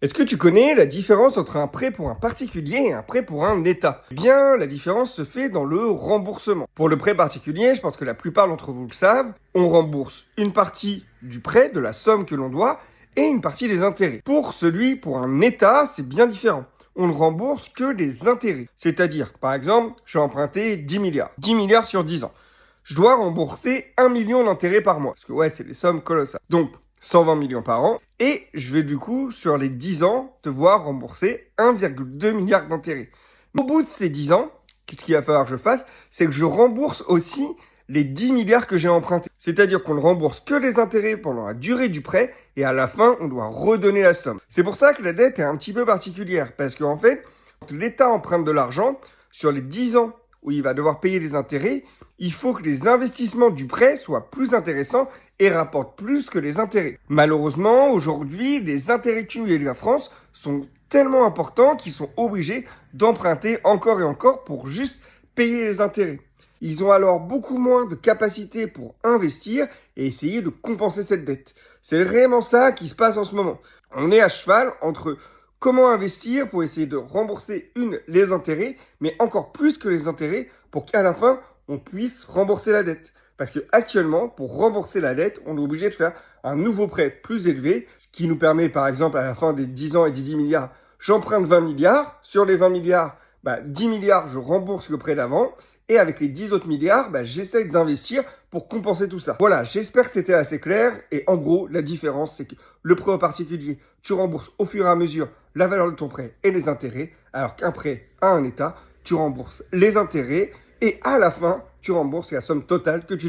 Est-ce que tu connais la différence entre un prêt pour un particulier et un prêt pour un État? Eh bien, la différence se fait dans le remboursement. Pour le prêt particulier, je pense que la plupart d'entre vous le savent, on rembourse une partie du prêt, de la somme que l'on doit, et une partie des intérêts. Pour un État, c'est bien différent. On ne rembourse que les intérêts. C'est-à-dire, par exemple, j'ai emprunté 10 milliards. 10 milliards sur 10 ans. Je dois rembourser 1 million d'intérêts par mois. Parce que ouais, c'est des sommes colossales. Donc, 120 millions par an. Et je vais du coup, sur les 10 ans, devoir rembourser 1,2 milliard d'intérêts. Au bout de ces 10 ans, ce qu'il va falloir que je fasse, c'est que je rembourse aussi les 10 milliards que j'ai empruntés. C'est-à-dire qu'on ne rembourse que les intérêts pendant la durée du prêt et à la fin, on doit redonner la somme. C'est pour ça que la dette est un petit peu particulière. Parce qu'en fait, quand l'État emprunte de l'argent, sur les 10 ans où il va devoir payer des intérêts, il faut que les investissements du prêt soient plus intéressants et rapportent plus que les intérêts. Malheureusement, aujourd'hui, les intérêts cumulés de la France sont tellement importants qu'ils sont obligés d'emprunter encore et encore pour juste payer les intérêts. Ils ont alors beaucoup moins de capacité pour investir et essayer de compenser cette dette. C'est vraiment ça qui se passe en ce moment. On est à cheval entre comment investir pour essayer de rembourser les intérêts, mais encore plus que les intérêts pour qu'à la fin, on puisse rembourser la dette. Parce que actuellement, pour rembourser la dette, on est obligé de faire un nouveau prêt plus élevé, qui nous permet, par exemple, à la fin des 10 ans et des 10 milliards, j'emprunte 20 milliards. Sur les 20 milliards, 10 milliards, je rembourse le prêt d'avant. Et avec les 10 autres milliards, j'essaie d'investir pour compenser tout ça. Voilà, j'espère que c'était assez clair. Et en gros, la différence, c'est que le prêt au particulier, tu rembourses au fur et à mesure la valeur de ton prêt et les intérêts, alors qu'un prêt à un État, tu rembourses les intérêts et à la fin, tu rembourses la somme totale que tu